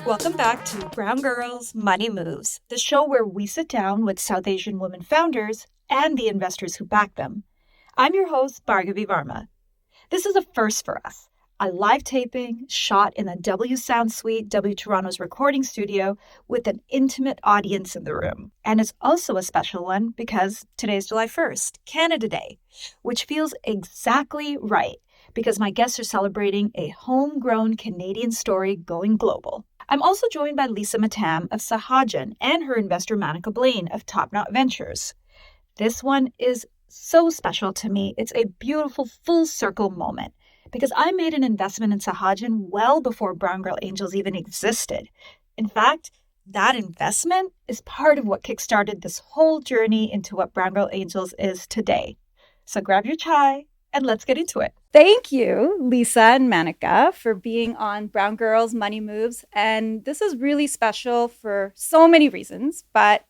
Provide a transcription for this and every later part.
Welcome back to Brown Girls Money Moves, the show where we sit down with South Asian women founders and the investors who back them. I'm your host, Bhargavi Varma. This is a first for us, a live taping shot in the W Sound Suite, W Toronto's recording studio with an intimate audience in the room. And it's also a special one because today is July 1st, Canada Day, which feels exactly right because my guests are celebrating a homegrown Canadian story going global. I'm also joined by Lisa Mattam of Sahajan and her investor Manica Blain of Top Knot Ventures. This one is so special to me. It's a beautiful full circle moment because I made an investment in Sahajan well before Brown Girl Angels even existed. In fact, that investment is part of what kickstarted this whole journey into what Brown Girl Angels is today. So grab your chai and let's get into it. Thank you, Lisa and Manica, for being on Brown Girls Money Moves. And this is really special for so many reasons, but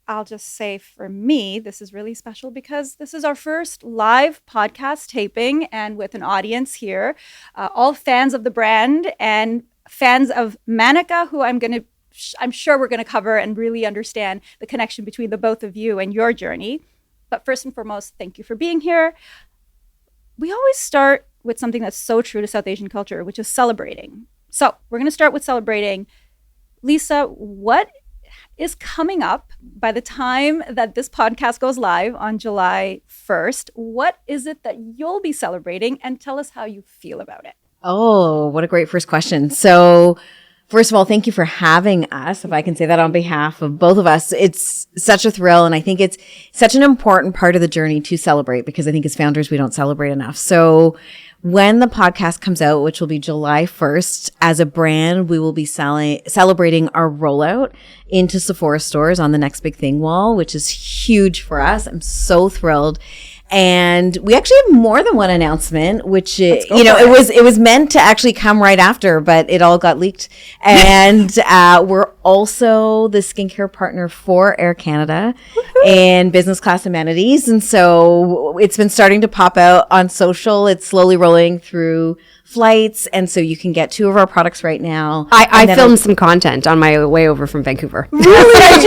I'll just say for me, this is really special because this is our first live podcast taping and with an audience here, all fans of the brand and fans of Manica, who I'm sure we're going to cover and really understand the connection between the both of you and your journey. But first and foremost, thank you for being here. We always start with something that's so true to South Asian culture, which is celebrating. So we're going to start with celebrating. Lisa, what is coming up by the time that this podcast goes live on July 1st? What is it that you'll be celebrating? And tell us how you feel about it. Oh, what a great first question. So first of all, thank you for having us. If I can say that on behalf of both of us, it's such a thrill. And I think it's such an important part of the journey to celebrate because I think as founders, we don't celebrate enough. So when the podcast comes out, which will be July 1st, as a brand, we will be celebrating our rollout into Sephora stores on the Next Big Thing wall, which is huge for us. I'm so thrilled. And we actually have more than one announcement, which, it was meant to actually come right after, but it all got leaked. And we're also the skincare partner for Air Canada and business class amenities. And so it's been starting to pop out on social. It's slowly rolling through flights. And so you can get 2 of our products right now. I filmed some content on my way over from Vancouver. Really?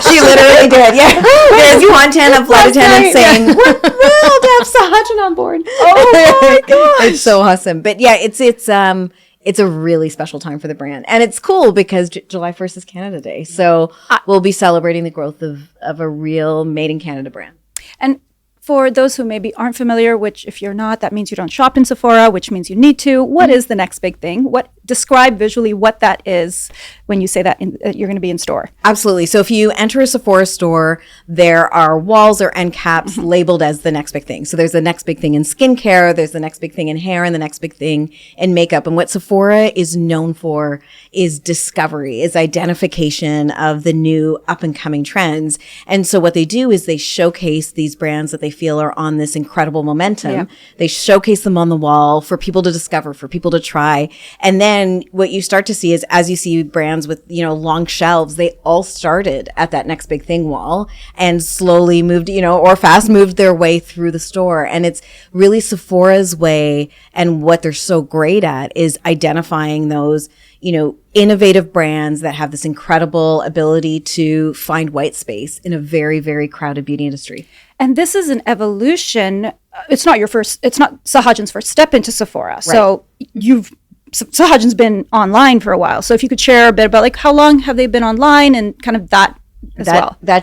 She literally did. Yeah. There's content of flight attendants saying, we're thrilled to have Sahajan on board. Oh my gosh. It's so awesome. But yeah, it's a really special time for the brand. And it's cool because July 1st is Canada Day. So we'll be celebrating the growth of a real made in Canada brand. And for those who maybe aren't familiar, which if you're not, that means you don't shop in Sephora, which means you need to. What is the next big thing? Describe visually what that is when you say that you're going to be in store. Absolutely. So if you enter a Sephora store, there are walls or end caps labeled as the next big thing. So there's the next big thing in skincare, there's the next big thing in hair, and the next big thing in makeup. And what Sephora is known for is discovery, is identification of the new up and coming trends. And so what they do is they showcase these brands that they feel are on this incredible momentum. Yeah. They showcase them on the wall for people to discover, for people to try. And then what you start to see is as you see brands with, long shelves, they all started at that next big thing wall and slowly moved, or fast moved their way through the store. And it's really Sephora's way. And what they're so great at is identifying those, innovative brands that have this incredible ability to find white space in a very, very crowded beauty industry. And this is an evolution. It's not Sahajan's first step into Sephora. Right. So Sahajan's been online for a while. So if you could share a bit about how long have they been online and kind of that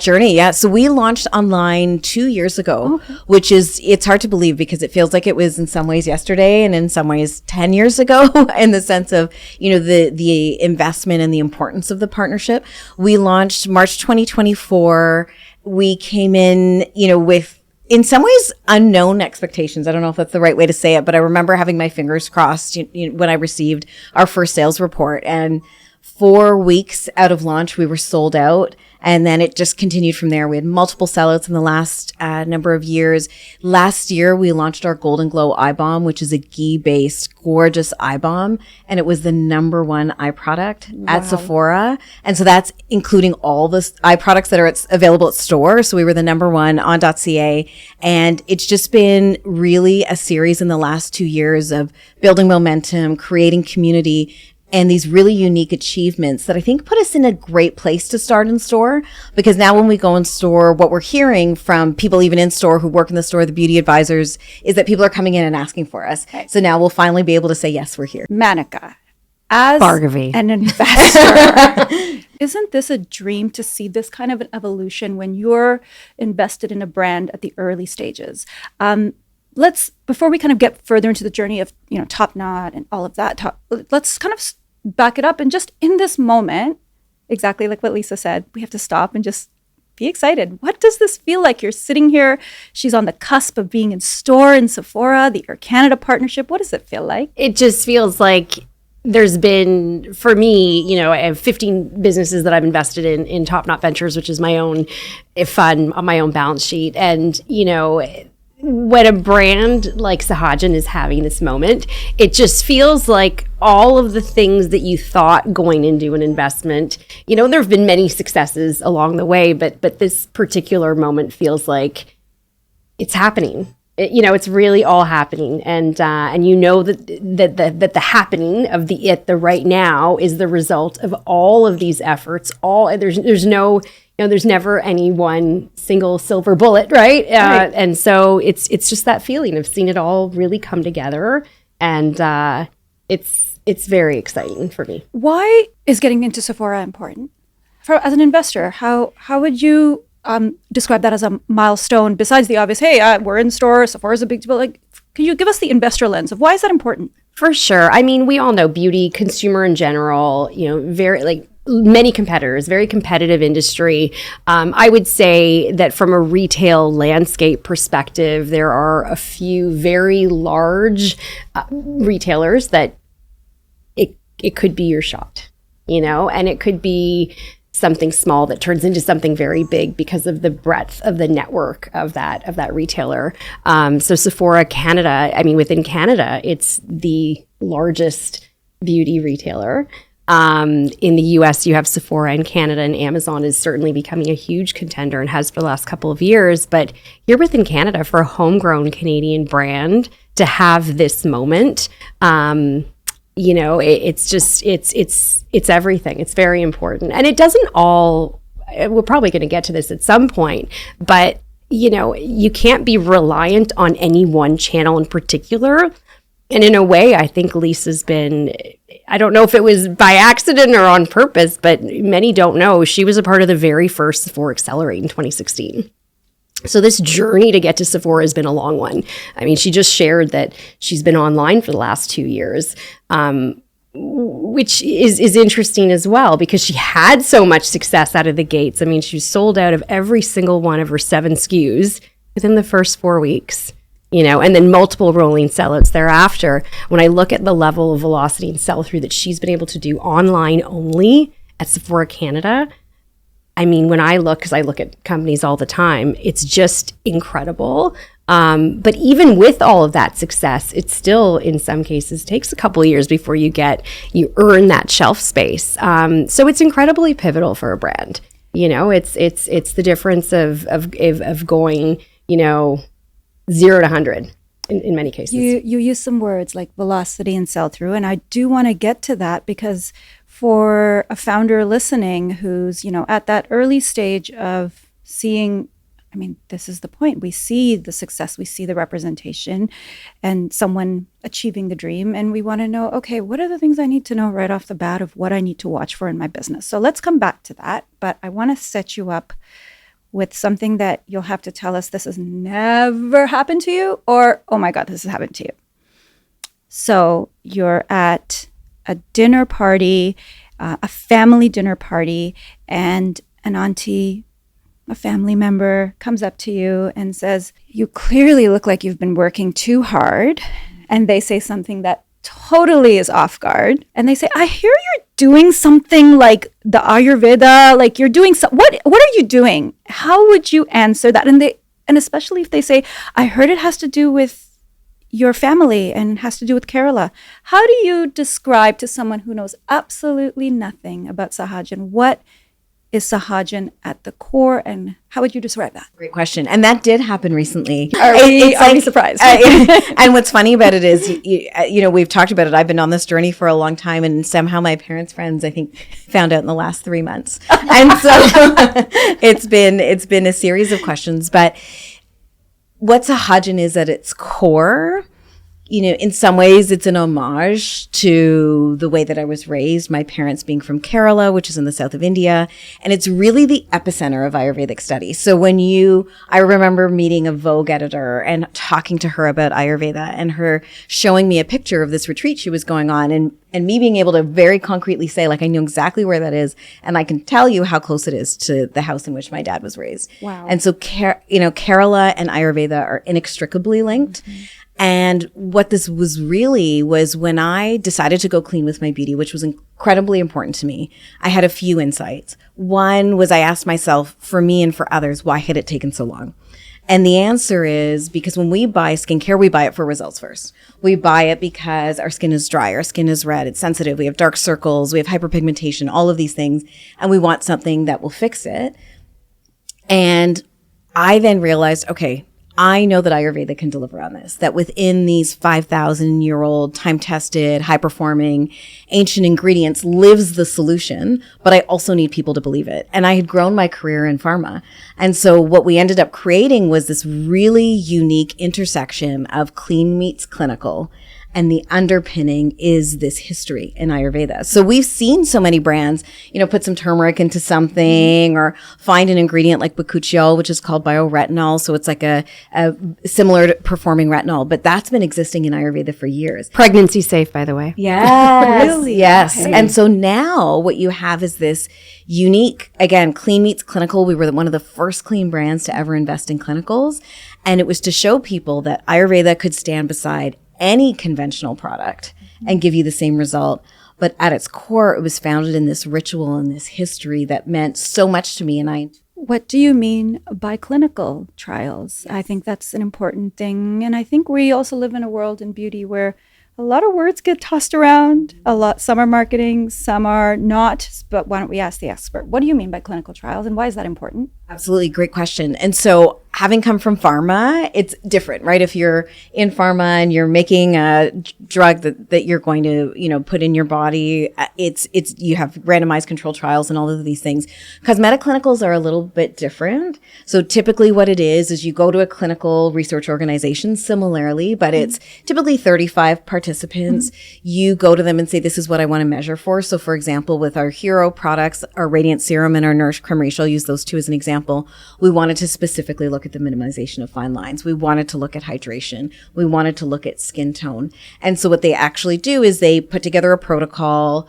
journey. Yeah. So we launched online 2 years ago, which it's hard to believe because it feels like it was in some ways yesterday and in some ways 10 years ago in the sense of, the investment and the importance of the partnership. We launched March 2024. We came in, with in some ways unknown expectations. I don't know if that's the right way to say it, but I remember having my fingers crossed when I received our first sales report, and 4 weeks out of launch, we were sold out. And then it just continued from there. We had multiple sellouts in the last number of years. Last year, we launched our Golden Glow Eye Balm, which is a ghee-based, gorgeous eye balm. And it was the #1 eye product at Sephora. And so that's including all the eye products that are available at store. So we were the #1 on .ca. And it's just been really a series in the last 2 years of building momentum, creating community, and these really unique achievements that I think put us in a great place to start in store. Because now when we go in store, what we're hearing from people even in store who work in the store, the beauty advisors, is that people are coming in and asking for us. Okay. So now we'll finally be able to say, yes, we're here. Manica, as Bhargavi, an investor, isn't this a dream to see this kind of an evolution when you're invested in a brand at the early stages? Before we kind of get further into the journey of, Top Knot and all of that, let's kind of back it up. And just in this moment, exactly like what Lisa said, we have to stop and just be excited. What does this feel like? You're sitting here. She's on the cusp of being in store in Sephora, the Air Canada partnership. What does it feel like? It just feels like there's been, for me, I have 15 businesses that I've invested in Top Knot Ventures, which is my own fund on my own balance sheet. And, when a brand like Sahajan is having this moment, it just feels like all of the things that you thought going into an investment, there have been many successes along the way, but this particular moment feels like it's happening. It's really all happening, and that the happening of the right now is the result of all of these efforts. There's never any one single silver bullet, right? Right. And so it's just that feeling of seeing it all really come together, and it's very exciting for me. Why is getting into Sephora important? As an investor, how would you describe that as a milestone besides the obvious, hey, we're in store, Sephora's a big deal. Like, can you give us the investor lens of why is that important? For sure. I mean, we all know beauty, consumer in general, very many competitors, very competitive industry. I would say that from a retail landscape perspective, there are a few very large retailers that it could be your shot, and it could be something small that turns into something very big because of the breadth of the network of that retailer. So Sephora Canada, within Canada, it's the largest beauty retailer. In the US, you have Sephora in Canada, and Amazon is certainly becoming a huge contender and has for the last couple of years. But here within Canada, for a homegrown Canadian brand to have this moment, it's everything. It's very important. And it doesn't we're probably going to get to this at some point, but you can't be reliant on any one channel in particular. And in a way, I think Lisa's been, I don't know if it was by accident or on purpose, but many don't know, she was a part of the very first Sephora Accelerate in 2016. So this journey to get to Sephora has been a long one. She just shared that she's been online for the last 2 years, which is interesting as well because she had so much success out of the gates. She sold out of every single one of her 7 SKUs within the first 4 weeks. And then multiple rolling sellouts thereafter. When I look at the level of velocity and sell-through that she's been able to do online only at Sephora Canada, when I look, because I look at companies all the time, it's just incredible. But even with all of that success, it still, in some cases, takes a couple of years before you earn that shelf space. So it's incredibly pivotal for a brand. It's the difference of going, 0 to 100 in many cases. You use some words like velocity and sell-through, and I do want to get to that because for a founder listening who's, at that early stage of seeing, this is the point. We see the success, we see the representation and someone achieving the dream, and we want to know, okay, what are the things I need to know right off the bat of what I need to watch for in my business? So let's come back to that, but I want to set you up with something that you'll have to tell us this has never happened to you, or, oh my God, this has happened to you. So you're at a dinner party, a family dinner party, and an auntie, a family member comes up to you and says, you clearly look like you've been working too hard. And they say something that totally is off guard. And they say, I hear you're doing something like the Ayurveda, like you're doing what are you doing? How would you answer that? And especially if they say, I heard it has to do with your family and has to do with Kerala. How do you describe to someone who knows absolutely nothing about Sahajan what is Sahajan at the core, and how would you describe that? Great question. And that did happen recently. Are we surprised? And what's funny about it is, we've talked about it. I've been on this journey for a long time, and somehow my parents' friends, I think, found out in the last 3 months. And so it's been a series of questions. But what Sahajan is at its core, in some ways it's an homage to the way that I was raised, my parents being from Kerala, which is in the south of India. And it's really the epicenter of Ayurvedic study. So I remember meeting a Vogue editor and talking to her about Ayurveda and her showing me a picture of this retreat she was going on, and me being able to very concretely say, like, I know exactly where that is. And I can tell you how close it is to the house in which my dad was raised. Wow. And so, Kerala and Ayurveda are inextricably linked. Mm-hmm. And what this was when I decided to go clean with my beauty, which was incredibly important to me, I had a few insights. One was I asked myself, for me and for others, why had it taken so long? And the answer is because when we buy skincare, we buy it for results first. We buy it because our skin is dry, our skin is red, it's sensitive, we have dark circles, we have hyperpigmentation, all of these things, and we want something that will fix it. And I then realized, okay, I know that Ayurveda can deliver on this, that within these 5,000-year-old, time-tested, high-performing, ancient ingredients lives the solution, but I also need people to believe it. And I had grown my career in pharma. And so what we ended up creating was this really unique intersection of clean meets clinical. And the underpinning is this history in Ayurveda. So we've seen so many brands, put some turmeric into something or find an ingredient like bakuchiol, which is called bioretinol. So it's like a similar to performing retinol, but that's been existing in Ayurveda for years. Pregnancy safe, by the way. Yes. Really? Yes. Okay. And so now what you have is this unique, again, clean meets clinical. We were one of the first clean brands to ever invest in clinicals. And it was to show people that Ayurveda could stand beside any conventional product and give you the same result. But at its core, it was founded in this ritual and this history that meant so much to me. What do you mean by clinical trials? I think that's an important thing. And I think we also live in a world in beauty where a lot of words get tossed around. Some are marketing, some are not. But why don't we ask the expert? What do you mean by clinical trials, and why is that important? Absolutely. Great question. And so having come from pharma, it's different, right? If you're in pharma and you're making a drug that you're going to, put in your body, you have randomized controlled trials and all of these things. Cosmetic clinicals are a little bit different. So typically what it is you go to a clinical research organization similarly, but it's typically 35 participants. You go to them and say, this is what I want to measure for. So for example, with our hero products, our Radiant Serum and our Nourish Creme Ratio, I'll use those two as an example. We wanted to specifically look at the minimization of fine lines. We wanted to look at hydration. We wanted to look at skin tone. And so what they actually do is they put together a protocol.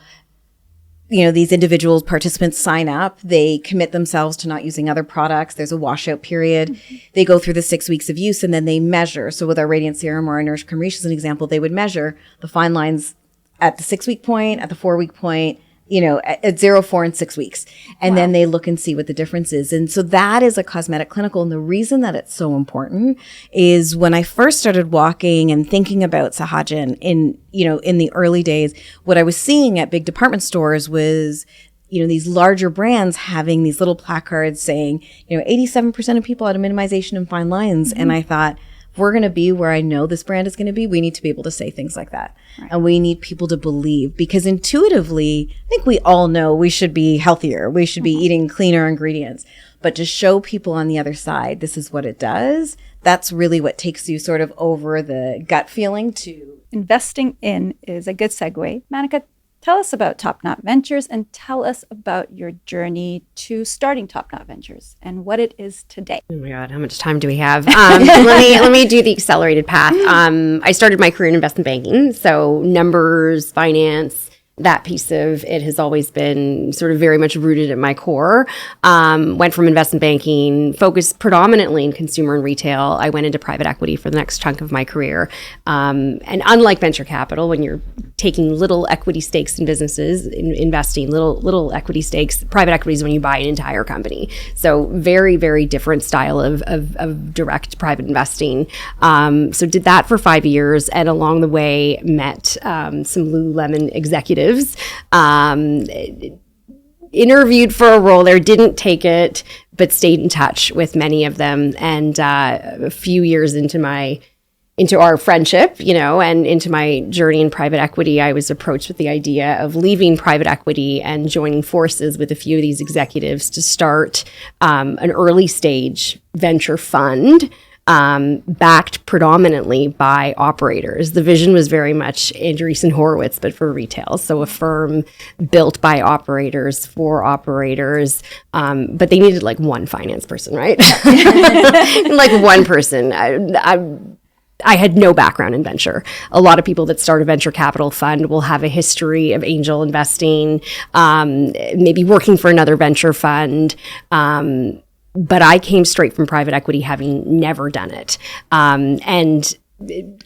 These individuals, participants sign up. They commit themselves to not using other products. There's a washout period. They go through the 6 weeks of use and then they measure. So with our Radiant Serum or our Nourish Creme Ratio as an example, they would measure the fine lines at the 6 week point, at the 4 week point, at 0, 4, and 6 weeks. And then they look and see what the difference is. And so that is a cosmetic clinical. And the reason that it's so important is when I first started walking and thinking about Sahajan in the early days, what I was seeing at big department stores was, these larger brands having these little placards saying, 87% of people had a minimization in fine lines. And I thought, if we're going to be where I know this brand is going to be, we need to be able to say things like that. Right. And we need people to believe, because intuitively, I think we all know we should be healthier. We should be eating cleaner ingredients. But to show people on the other side, this is what it does, that's really what takes you sort of over the gut feeling to. Investing in is a good segue. Manica, tell us about Top Knot Ventures and tell us about your journey to starting Top Knot Ventures and what it is today. Oh my God, how much time do we have? Let me do the accelerated path. I started my career in investment banking, so numbers, finance, that piece of it has always been sort of very much rooted at my core. Went from investment banking, focused predominantly in consumer and retail. I went into private equity for the next chunk of my career. And unlike venture capital, when you're taking little equity stakes in businesses, investing little equity stakes, private equity is when you buy an entire company. So very, very different style of direct private investing. So did that for 5 years, and along the way met some Lululemon executives. interviewed for a role there, didn't take it, but stayed in touch with many of them. And a few years into our friendship, and into my journey in private equity, I was approached with the idea of leaving private equity and joining forces with a few of these executives to start an early stage venture fund backed predominantly by operators. The vision was very much Andreessen Horowitz, but for retail. So a firm built by operators for operators, but they needed like one finance person, right? Like one person. I had no background in venture. A lot of people that start a venture capital fund will have a history of angel investing, maybe working for another venture fund. But I came straight from private equity, having never done it. And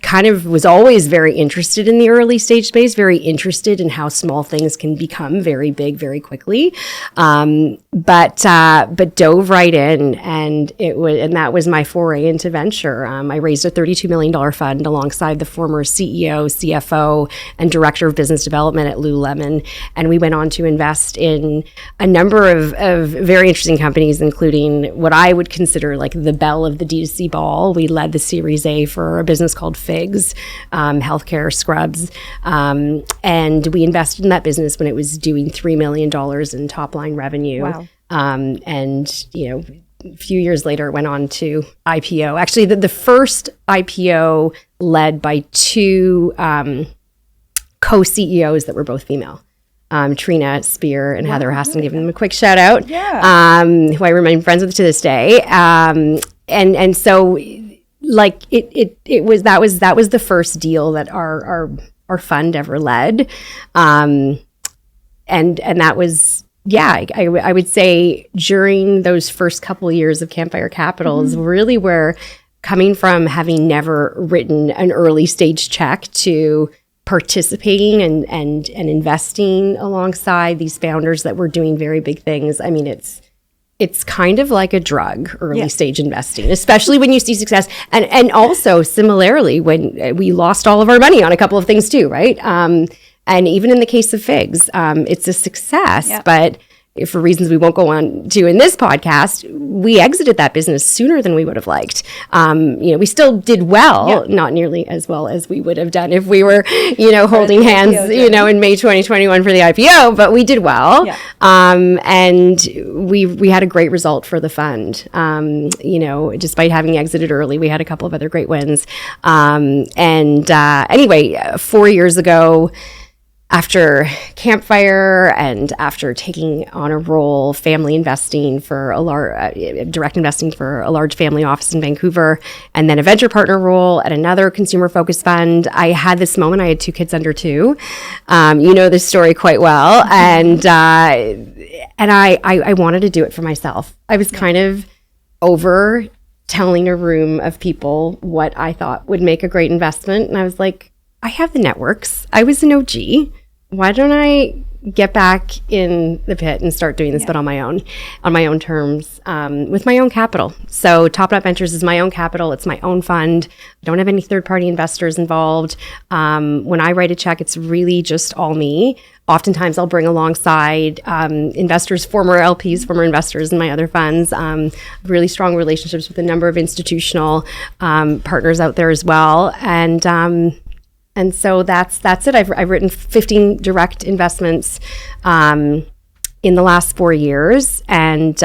kind of was always very interested in the early stage space, very interested in how small things can become very big very quickly. But dove right in, and that was my foray into venture. I raised a $32 million fund alongside the former CEO, CFO, and director of business development at Lululemon. And we went on to invest in a number of very interesting companies, including what I would consider like the belle of the D2C ball. We led the Series A for a business called Figs, healthcare scrubs. And we invested in that business when it was doing $3 million in top line revenue. Wow. And, a few years later, it went on to IPO. Actually, the first IPO led by two co-CEOs that were both female. Trina Spear and Heather Haston, giving them a quick shout out, who I remain friends with to this day. And so like it was the first deal that our fund ever led. And that was, I would say during those first couple of years of Campfire Capital is really where, coming from having never written an early stage check to participating and investing alongside these founders that were doing very big things. I mean, it's kind of like a drug, early stage investing, especially when you see success. And also similarly, when we lost all of our money on a couple of things too, right? And even in the case of Figs, it's a success, but for reasons we won't go on to in this podcast, we exited that business sooner than we would have liked. We still did well, not nearly as well as we would have done if we were, holding hands, in May 2021 for the IPO, but we did well. And we had a great result for the fund. Despite having exited early, we had a couple of other great wins. Anyway, 4 years ago, after Campfire and after taking on a role, family investing for direct investing for a large family office in Vancouver, and then a venture partner role at another consumer-focused fund, I had this moment. I had 2 kids under 2. You know this story quite well, and I wanted to do it for myself. I was kind of over telling a room of people what I thought would make a great investment, and I was like, I have the networks. I was an OG. Why don't I get back in the pit and start doing this, but on my own terms, with my own capital. So Top Knot Ventures is my own capital. It's my own fund. I don't have any third-party investors involved. When I write a check, it's really just all me. Oftentimes I'll bring alongside investors, former LPs, former investors in my other funds, really strong relationships with a number of institutional partners out there as well. And so that's it. I've written 15 direct investments in the last 4 years. And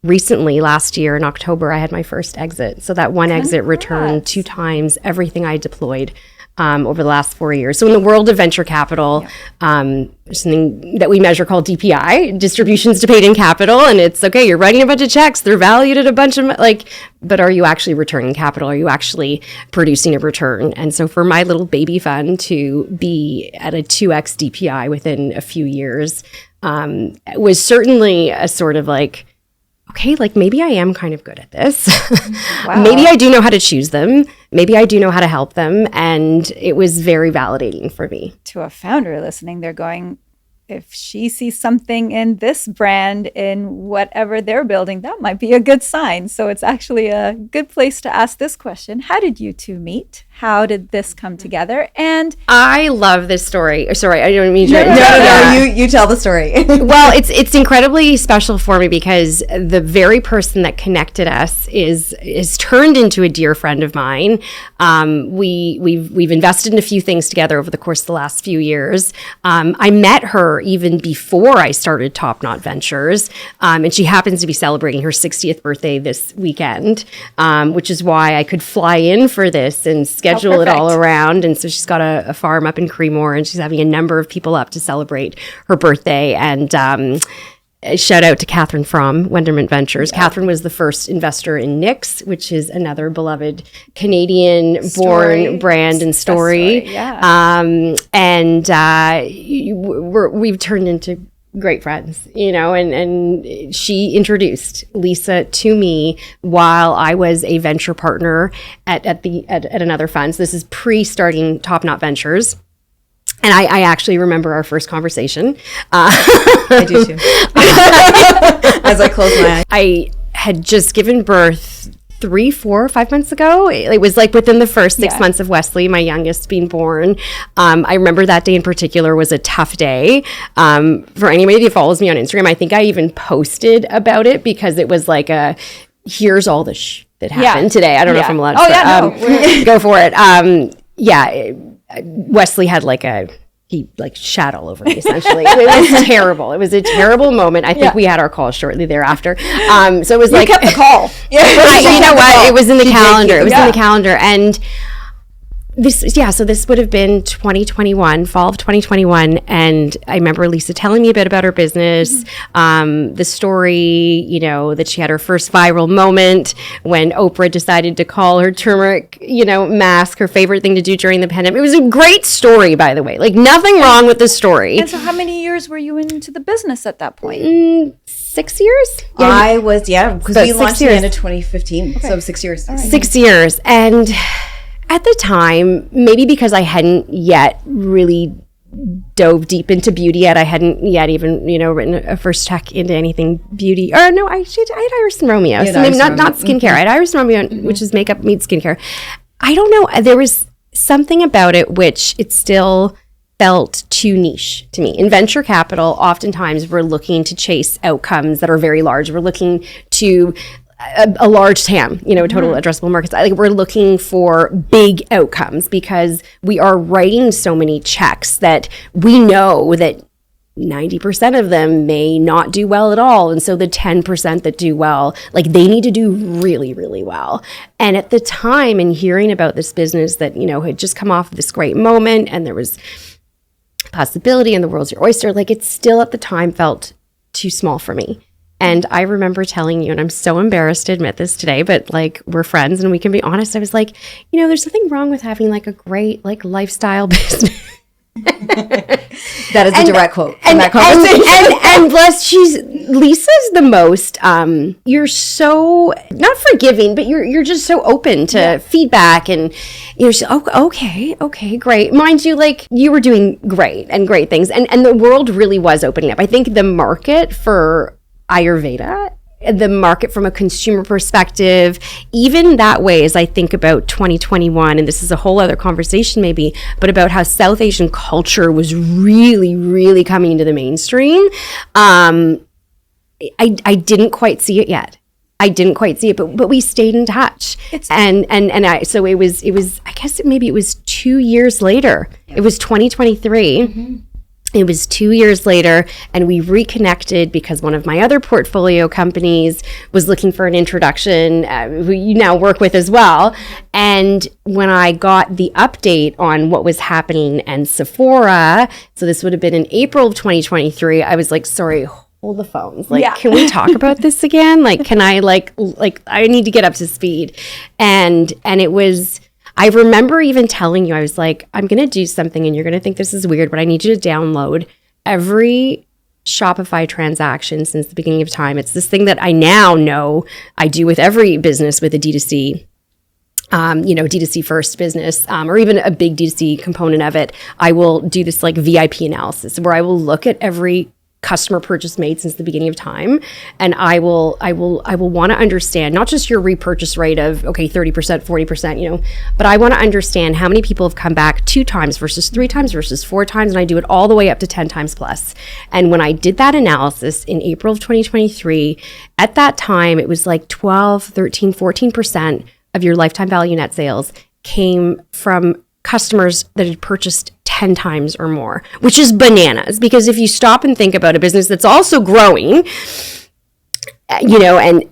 recently, last year in October, I had my first exit. So that one exit returned 2 times everything I deployed over the last 4 years. So in the world of venture capital, there's something that we measure called DPI, distributions to paid in capital. And it's okay, you're writing a bunch of checks, they're valued at a bunch of but are you actually returning capital? Are you actually producing a return? And so for my little baby fund to be at a 2x DPI within a few years was certainly a sort of okay, maybe I am kind of good at this. Wow. Maybe I do know how to choose them. Maybe I do know how to help them. And it was very validating for me. To a founder listening, they're going, if she sees something in this brand in whatever they're building, that might be a good sign. So it's actually a good place to ask this question. How did you two meet? How did this come together? And I love this story. Sorry, I don't mean to. No, you tell the story. Well, it's incredibly special for me because the very person that connected us is turned into a dear friend of mine. We've invested in a few things together over the course of the last few years. I met her even before I started Top Knot Ventures, and she happens to be celebrating her 60th birthday this weekend, which is why I could fly in for this and schedule it all around. And so she's got a farm up in Creemore, and she's having a number of people up to celebrate her birthday. And shout out to Catherine from Wenderment Ventures. Yeah. Catherine was the first investor in Nix, which is another beloved Canadian-born brand and story. Yeah. We've turned into great friends, and she introduced Lisa to me while I was a venture partner at another fund. So this is pre-starting Top Knot Ventures. And I actually remember our first conversation. I do too. As I close my eyes. I had just given birth 3, 4, 5 months ago. It was like within the first 6 months of Wesley, my youngest, being born. I remember that day in particular was a tough day. For anybody that follows me on Instagram, I think I even posted about it because it was like here's all the that happened today. I don't know if I'm allowed to go for it. Wesley had he shat all over me, essentially. It was terrible. It was a terrible moment. I think we had our call shortly thereafter. So it was you kept the call. You know what? It was in the calendar. It was in the calendar. And so this would have been 2021, fall of 2021. And I remember Lisa telling me a bit about her business, the story, that she had her first viral moment when Oprah decided to call her turmeric, mask her favorite thing to do during the pandemic. It was a great story, by the way. Nothing wrong with the story. And so how many years were you into the business at that point? 6 years? Yeah, I was, because we launched at the end of 2015. Okay. So 6 years. Right. 6 years. And at the time, maybe because I hadn't yet really dove deep into beauty yet, I hadn't yet even, written a first check into anything beauty. Or no, I had Iris and Romeo. So maybe not skincare. I had Iris and Romeo, which is makeup meets skincare. I don't know. There was something about it which it still felt too niche to me. In venture capital, oftentimes we're looking to chase outcomes that are very large. We're looking to a large TAM, total addressable markets. We're looking for big outcomes because we are writing so many checks that we know that 90% of them may not do well at all. And so the 10% that do well, they need to do really, really well. And at the time, and hearing about this business that, had just come off of this great moment and there was possibility and the world's your oyster, it still at the time felt too small for me. And I remember telling you, and I'm so embarrassed to admit this today, but we're friends and we can be honest. I was like, there's nothing wrong with having a great lifestyle business. That is a direct quote from that conversation. And bless, Lisa's the most, you're so, not forgiving, but you're just so open to feedback and you're so, okay, great. Mind you, you were doing great and great things. And the world really was opening up. I think the market for Ayurveda, the market from a consumer perspective, even that way, as I think about 2021, and this is a whole other conversation maybe, but about how South Asian culture was really, really coming into the mainstream. I didn't quite see it yet. But we stayed in touch. So it was, I guess maybe it was 2 years later. It was 2023. Mm-hmm. It was 2 years later, and we reconnected because one of my other portfolio companies was looking for an introduction, who you now work with as well. And when I got the update on what was happening in Sephora, so this would have been in April of 2023, I was like, sorry, hold the phones. Can we talk about this again? Can I, I need to get up to speed. And it was... I remember even telling you, I was like, I'm going to do something and you're going to think this is weird, but I need you to download every Shopify transaction since the beginning of time. It's this thing that I now know I do with every business with a D2C D2C first business, or even a big D2C component of it, I will do this like VIP analysis where I will look at every customer purchase made since the beginning of time. And I will want to understand not just your repurchase rate of, okay, 30%, 40%, but I want to understand how many people have come back 2 times versus 3 times versus 4 times. And I do it all the way up to 10 times plus. And when I did that analysis in April of 2023, at that time, it was like 12, 13, 14% of your lifetime value net sales came from customers that had purchased 10 times or more, which is bananas. Because if you stop and think about a business that's also growing, and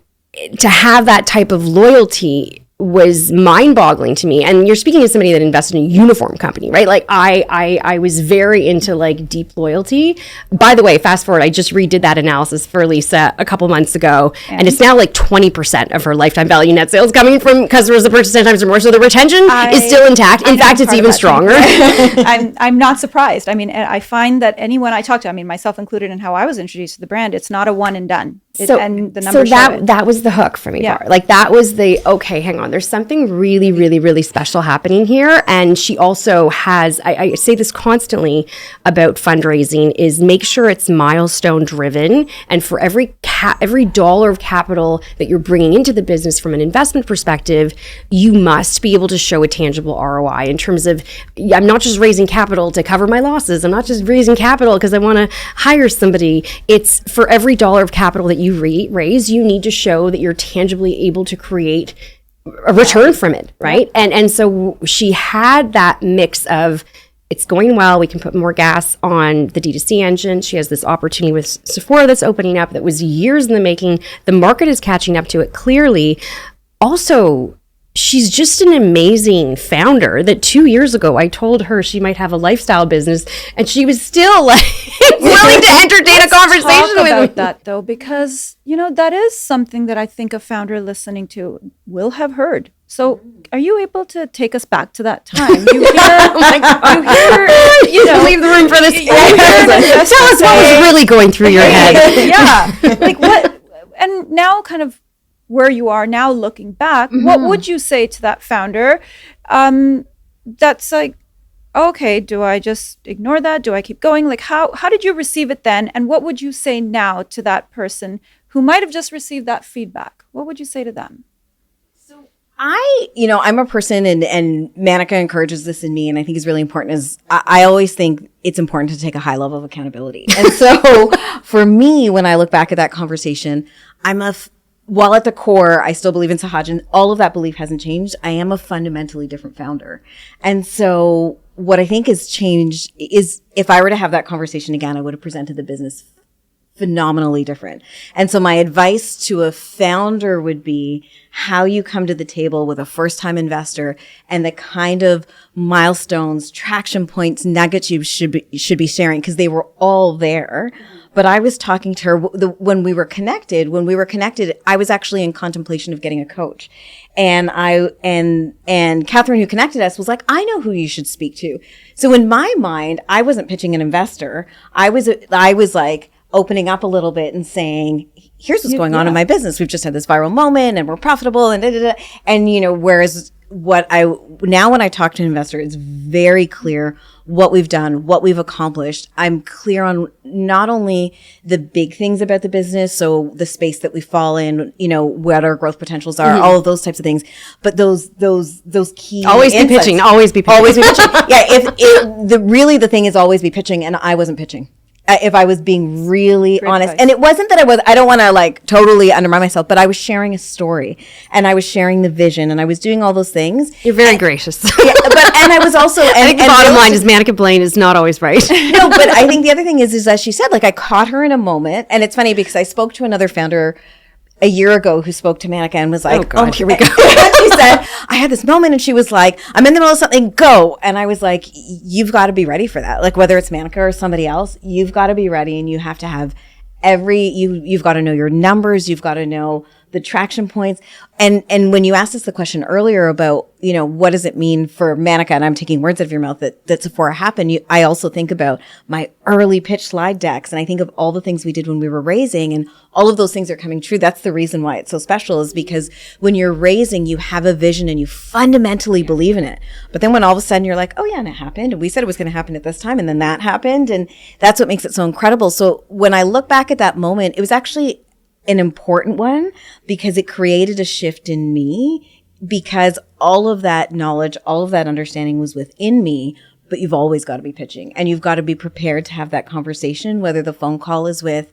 to have that type of loyalty was mind-boggling to me. And you're speaking to somebody that invested in a uniform company, right? Like I was very into like deep loyalty. By the way, fast forward, I just redid that analysis for Lisa a couple months ago, and it's now like 20% of her lifetime value net sales coming from customers that purchase 10 times or more. So the retention is still intact. In fact, it's even stronger. I'm not surprised. I mean, I find that anyone I talk to, I mean, myself included in how I was introduced to the brand, it's not a one and done. And the numbers that was the hook for me. Yeah. Like that was okay, hang on. There's something really, really, really special happening here. And she also has, I say this constantly about fundraising, is make sure it's milestone driven. And for every dollar of capital that you're bringing into the business from an investment perspective, you must be able to show a tangible ROI in terms of, I'm not just raising capital to cover my losses. I'm not just raising capital because I want to hire somebody. It's for every dollar of capital that you raise, you need to show that you're tangibly able to create a return from it, right? And so she had that mix of, it's going well, we can put more gas on the D2C engine. She has this opportunity with Sephora that's opening up that was years in the making. The market is catching up to it clearly. Also, she's just an amazing founder that 2 years ago I told her she might have a lifestyle business, and she was still like willing to entertain a conversation with me. That though, because that is something that I think a founder listening to will have heard. So are you able to take us back to that time? You hear, leave the room for this. Tell us what was really going through your head. Yeah. Like what, and now kind of where you are now looking back, what would you say to that founder? That's like, okay, do I just ignore that? Do I keep going? Like how did you receive it then? And what would you say now to that person who might have just received that feedback? What would you say to them? I'm a person, and Manica encourages this in me, and I think is really important, is I always think it's important to take a high level of accountability. And so for me, when I look back at that conversation, while at the core, I still believe in Sahajan, all of that belief hasn't changed. I am a fundamentally different founder. And so what I think has changed is, if I were to have that conversation again, I would have presented the business phenomenally different. And so my advice to a founder would be how you come to the table with a first-time investor and the kind of milestones, traction points, nuggets you should be sharing, because they were all there. But I was talking to her when we were connected, I was actually in contemplation of getting a coach. And Catherine, who connected us, was like, I know who you should speak to. So in my mind, I wasn't pitching an investor. I was like opening up a little bit and saying, here's what's going on in my business. We've just had this viral moment and we're profitable and And, whereas when I talk to an investor, it's very clear what we've done, what we've accomplished. I'm clear on not only the big things about the business, so the space that we fall in, what our growth potentials are, all of those types of things, but those key always insights. Be pitching, always be pitching. Always be pitching. Yeah. The thing is always be pitching, and I wasn't pitching. If I was being really honest. And it wasn't that I don't want to like totally undermine myself, but I was sharing a story, and I was sharing the vision, and I was doing all those things. You're very gracious. Yeah, and I was also, I think the bottom line is Manica Blain is not always right. No, but I think the other thing is as she said, like I caught her in a moment, and it's funny because I spoke to another founder a year ago who spoke to Manica and was like, oh God, here we go. She said, I had this moment, and she was like, I'm in the middle of something, go. And I was like, you've got to be ready for that. Like whether it's Manica or somebody else, you've got to be ready, and you have to have you've got to know your numbers. You've got to know the traction points. And when you asked us the question earlier about, what does it mean for Manica, and I'm taking words out of your mouth, that Sephora happened, I also think about my early pitch slide decks, and I think of all the things we did when we were raising, and all of those things are coming true. That's the reason why it's so special, is because when you're raising, you have a vision and you fundamentally believe in it. But then when all of a sudden you're like, oh yeah, and it happened, and we said it was going to happen at this time, and then that happened, and that's what makes it so incredible. So when I look back at that moment, it was actually an important one because it created a shift in me, because all of that knowledge, all of that understanding was within me. But you've always got to be pitching, and you've got to be prepared to have that conversation, whether the phone call is with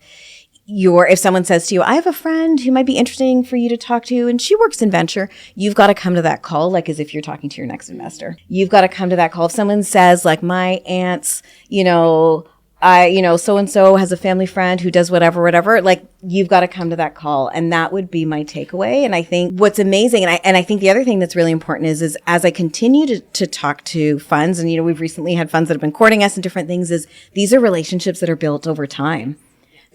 if someone says to you, I have a friend who might be interesting for you to talk to, and she works in venture, you've got to come to that call like as if you're talking to your next investor. You've got to come to that call. If someone says like, my aunt's, so-and-so has a family friend who does whatever, like you've got to come to that call. And that would be my takeaway. And I think what's amazing, and I think the other thing that's really important is as I continue to talk to funds, and, we've recently had funds that have been courting us and different things, is these are relationships that are built over time.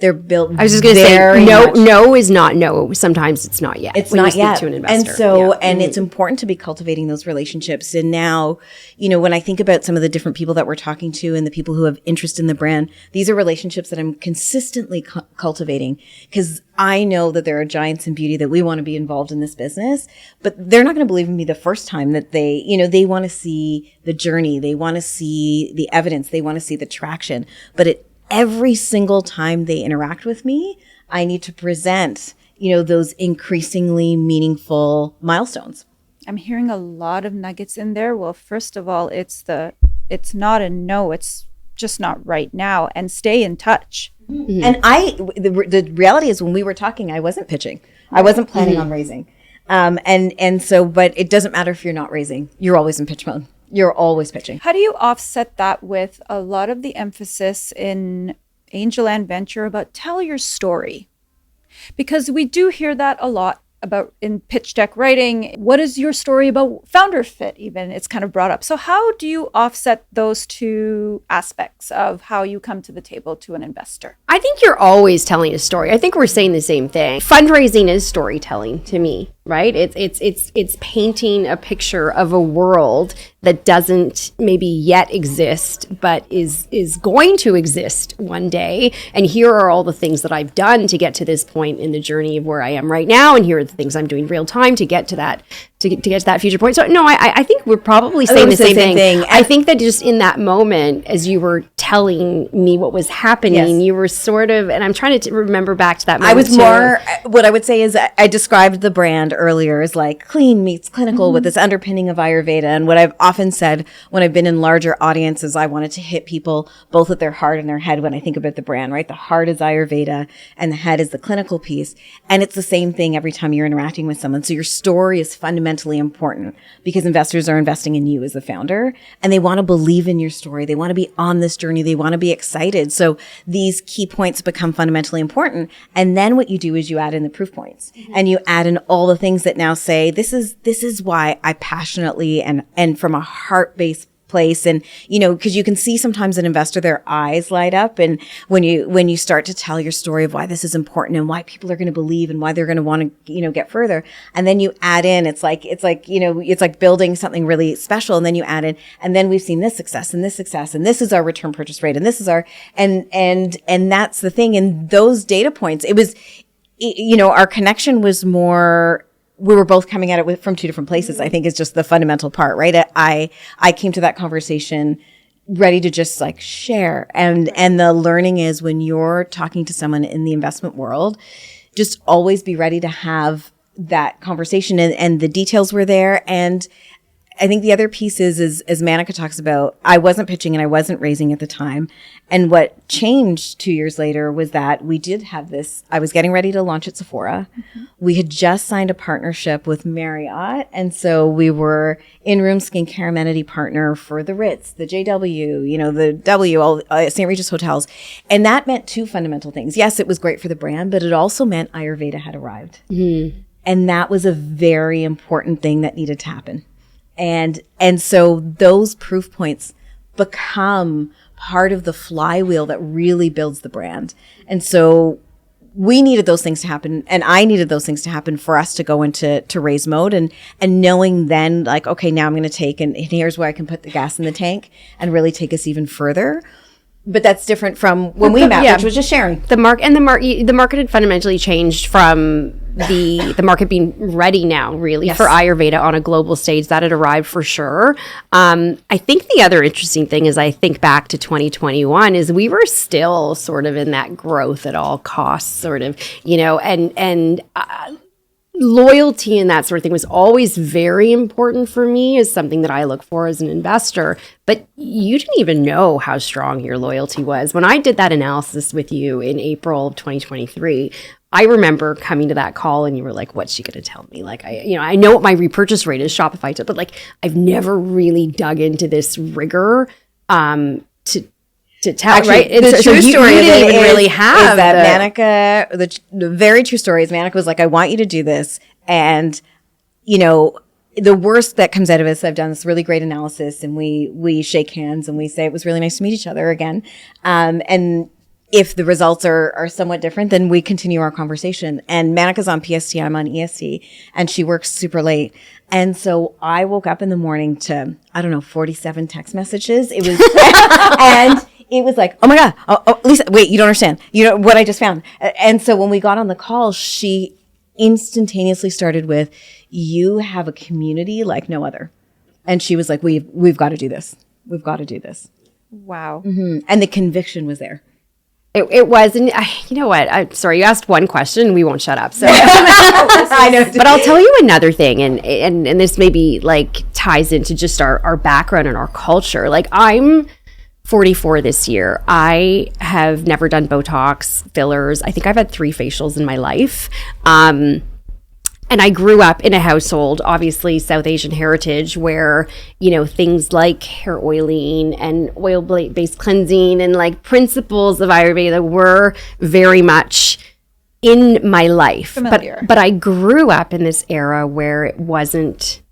They're built. I was just going to say, no is not no. Sometimes it's not yet. It's not yet. To an investor. And so, and it's important to be cultivating those relationships. And now, when I think about some of the different people that we're talking to and the people who have interest in the brand, these are relationships that I'm consistently cultivating, because I know that there are giants in beauty that we want to be involved in this business, but they're not going to believe in me the first time that they want to see the journey. They want to see the evidence. They want to see the traction. But every single time they interact with me, I need to present, those increasingly meaningful milestones. I'm hearing a lot of nuggets in there. Well, first of all, it's not a no, it's just not right now, and stay in touch. Mm-hmm. And the reality is, when we were talking, I wasn't pitching. I wasn't planning on raising. And so, but it doesn't matter if you're not raising, you're always in pitch mode. You're always pitching. How do you offset that with a lot of the emphasis in angel and venture about tell your story? Because we do hear that a lot about in pitch deck writing. What is your story about founder fit? Even it's kind of brought up. So how do you offset those two aspects of how you come to the table to an investor? I think you're always telling a story. I think we're saying the same thing. Fundraising is storytelling to me, right? It's painting a picture of a world that doesn't maybe yet exist, but is going to exist one day. And here are all the things that I've done to get to this point in the journey of where I am right now. And here are the things I'm doing real time to get to that, to get to that future point. So no, I think we're probably saying the same thing. I think that just in that moment, as you were telling me what was happening, you were sort of, and I'm trying to remember back to that moment. I was what I would say is I described the brand earlier as like clean meets clinical with this underpinning of Ayurveda. And what I've often said when I've been in larger audiences, I wanted to hit people both at their heart and their head when I think about the brand, right? The heart is Ayurveda and the head is the clinical piece. And it's the same thing every time you're interacting with someone. So your story is fundamentally important because investors are investing in you as a founder and they want to believe in your story. They want to be on this journey. They want to be excited. So these key points become fundamentally important. And then what you do is you add in the proof points and you add in all the things that now say, this is why I passionately and from a heart-based place. And, because you can see sometimes an investor, their eyes light up. And when you start to tell your story of why this is important and why people are going to believe and why they're going to want to, get further. And then you add in, it's like building something really special. And then you add in, and then we've seen this success and this success. And this is our return purchase rate. And this is our, and that's the thing. And those data points, it was, our connection was more, we were both coming at it from two different places, I think is just the fundamental part, right? I came to that conversation ready to just like share. And the learning is when you're talking to someone in the investment world, just always be ready to have that conversation and the details were there. And I think the other piece is, as Manica talks about, I wasn't pitching and I wasn't raising at the time. And what changed 2 years later was that we did have this, I was getting ready to launch at Sephora. Mm-hmm. We had just signed a partnership with Marriott. And so we were in-room skincare amenity partner for the Ritz, the JW, the W, all St. Regis hotels. And that meant two fundamental things. Yes, it was great for the brand, but it also meant Ayurveda had arrived. Mm-hmm. And that was a very important thing that needed to happen. And so those proof points become part of the flywheel that really builds the brand. And so we needed those things to happen, and I needed those things to happen for us to go into raise mode, and knowing then, like, okay, now I'm going to take, and here's where I can put the gas in the tank and really take us even further. But that's different from when we met, which was just sharing. The market had fundamentally changed from the market being ready now, really, for Ayurveda on a global stage. That had arrived for sure. I think the other interesting thing is, I think back to 2021, is we were still sort of in that growth at all costs sort of, and loyalty and that sort of thing was always very important for me, as something that I look for as an investor. But you didn't even know how strong your loyalty was. When I did that analysis with you in April of 2023, I remember coming to that call and you were like, what's she going to tell me? Like, I know what my repurchase rate is, Shopify, but like, I've never really dug into this rigor to tell. Actually, right? The true story you didn't even really is have that Manica, the very true story is Manica was like, I want you to do this. And, the worst that comes out of us, I've done this really great analysis, and we shake hands and we say, it was really nice to meet each other again. And if the results are somewhat different, then we continue our conversation. And Manica's on PST, I'm on EST, and she works super late. And so I woke up in the morning to, 47 text messages. It was, and it was like, oh my God, oh, Lisa, wait, you don't understand. You know what I just found. And so when we got on the call, she instantaneously started with, you have a community like no other. And she was like, we've got to do this. We've got to do this. Wow. Mm-hmm. And the conviction was there. It was, and you know what? I'm sorry, you asked one question, we won't shut up. So, I know. But I'll tell you another thing, and this maybe like ties into just our background and our culture. Like, I'm 44 this year. I have never done Botox, fillers. I think I've had 3 facials in my life. And I grew up in a household, obviously South Asian heritage, where, things like hair oiling and oil-based cleansing and like principles of Ayurveda were very much in my life. Familiar. But I grew up in this era where it wasn't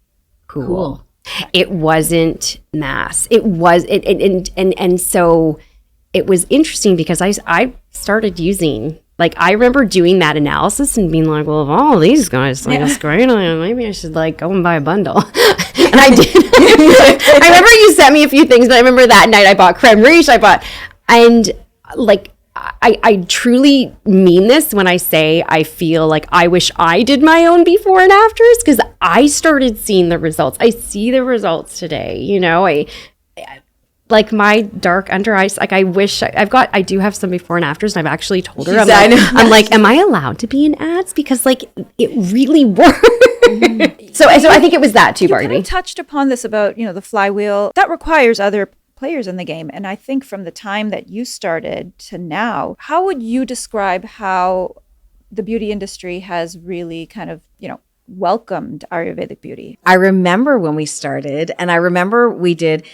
cool. It wasn't mass. It was, and so it was interesting because I started using, like, I remember doing that analysis and being like, well, if all these guys think it's great, maybe I should like go and buy a bundle. And I did. I remember you sent me a few things, but I remember that night I bought creme riche. And like, I truly mean this when I say I feel like I wish I did my own before and afters, because I started seeing the results. I see the results today. Like my dark under eyes, like I wish I do have some before and afters, and I've actually told her, I'm like, am I allowed to be in ads? Because like it really works. So I think it was that too, Barbie. You touched upon this about, the flywheel that requires other players in the game. And I think from the time that you started to now, how would you describe how the beauty industry has really kind of, welcomed Ayurvedic beauty? I remember when we started, and I remember I did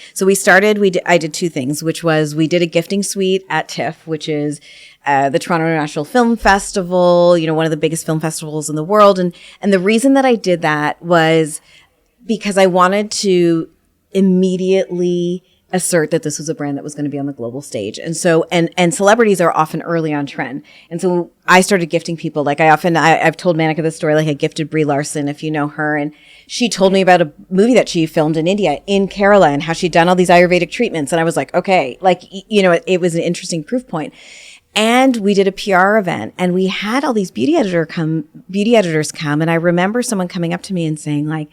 2 things, which was we did a gifting suite at TIFF, which is the Toronto International Film Festival, one of the biggest film festivals in the world. And the reason that I did that was because I wanted to immediately assert that this was a brand that was going to be on the global stage. And so, and celebrities are often early on trend. And so I started gifting people. Like I've told Manica this story, like I gifted Brie Larson, if you know her. And she told me about a movie that she filmed in India, in Kerala, and how she'd done all these Ayurvedic treatments. And I was like, okay, like, it was an interesting proof point. And we did a PR event, and we had all these beauty editors come. And I remember someone coming up to me and saying, like,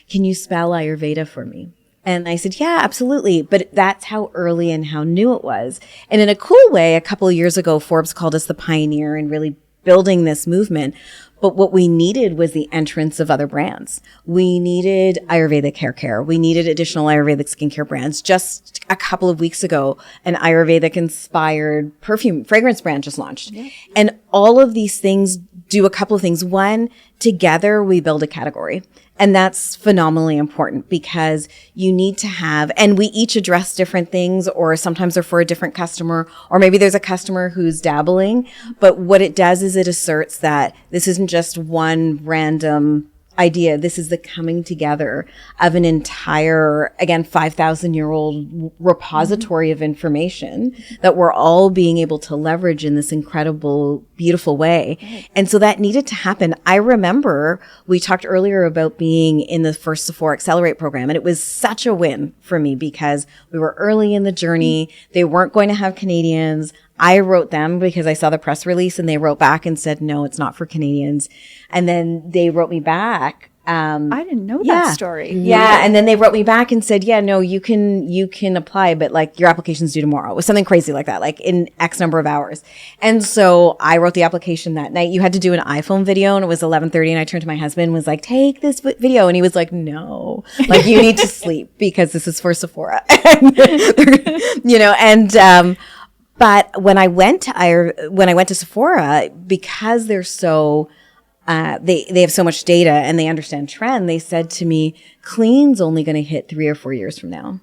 can you spell Ayurveda for me? And I said, yeah, absolutely. But that's how early and how new it was. And in a cool way, a couple of years ago, Forbes called us the pioneer in really building this movement. But what we needed was the entrance of other brands. We needed Ayurvedic hair care. We needed additional Ayurvedic skincare brands. Just a couple of weeks ago, an Ayurvedic inspired fragrance brand just launched. Yeah. And all of these things do a couple of things. One, together we build a category. And that's phenomenally important, because you need to have, and we each address different things, or sometimes they're for a different customer, or maybe there's a customer who's dabbling. But what it does is it asserts that this isn't just one random idea. This is the coming together of an entire, again, 5,000-year-old repository of information that we're all being able to leverage in this incredible, beautiful way. And so that needed to happen. I remember we talked earlier about being in the first Sephora Accelerate program, and it was such a win for me because we were early in the journey. They weren't going to have Canadians. I wrote them because I saw the press release, and they wrote back and said, no, it's not for Canadians. And then they wrote me back. I didn't know that story. Yeah. And then they wrote me back and said, yeah, no, you can apply, but like your application's due tomorrow. It was something crazy like that, like in X number of hours. And so I wrote the application that night. You had to do an iPhone video, and it was 11:30. And I turned to my husband and was like, take this video. And he was like, no, like you need to sleep because this is for Sephora. But when I went to Sephora, because they're so, they have so much data and they understand trend, they said to me, clean's only going to hit 3 or 4 years from now,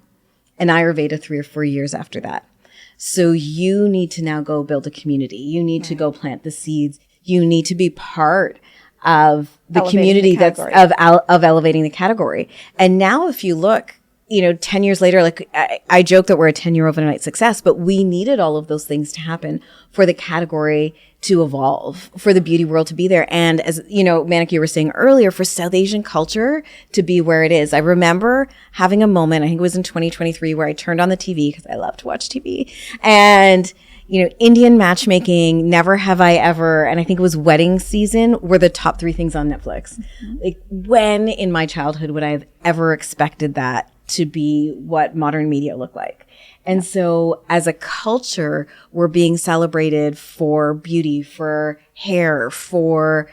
and Ayurveda 3 or 4 years after that. So you need to now go build a community. You need to go plant the seeds. You need to be part of the community that's of elevating the category. And now if you look, 10 years later, like I joke that we're a 10-year overnight success, but we needed all of those things to happen for the category to evolve, for the beauty world to be there. And as Manica, you were saying earlier, for South Asian culture to be where it is. I remember having a moment, I think it was in 2023, where I turned on the TV because I love to watch TV, and Indian matchmaking, Never Have I Ever, and I think it was Wedding Season were the top 3 things on Netflix. Mm-hmm. Like, when in my childhood would I have ever expected that to be what modern media look like? And so as a culture, we're being celebrated for beauty, for hair, for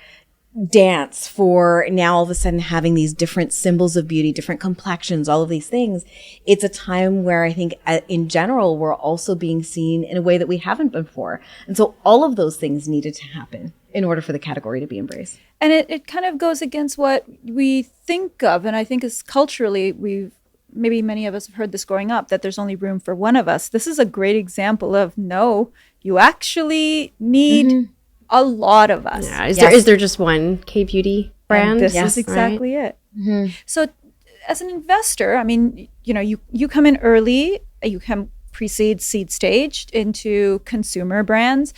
dance, for now all of a sudden having these different symbols of beauty, different complexions, all of these things. It's a time where I think in general, we're also being seen in a way that we haven't before. And so all of those things needed to happen in order for the category to be embraced. And it kind of goes against what we think of. And I think is culturally, maybe many of us have heard this growing up, that there's only room for one of us. This is a great example of, no, you actually need a lot of us. Yeah. Is there just one K-beauty brand? And this is exactly it. Mm-hmm. So as an investor, I mean, you come in early, you come pre-seed, seed stage into consumer brands.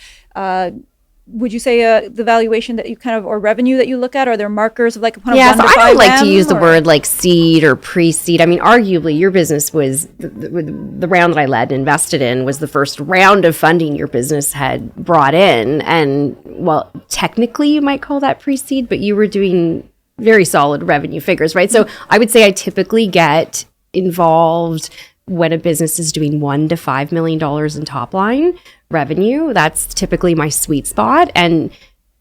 Would you say the valuation that you or revenue that you look at, are there markers of like so I don't like to use the word like seed or pre-seed. I mean, arguably your business was the round that I led and invested in was the first round of funding your business had brought in. And well, technically you might call that pre-seed, but you were doing very solid revenue figures, right? So I would say I typically get involved when a business is doing $1 to $5 million in top line revenue. That's typically my sweet spot. And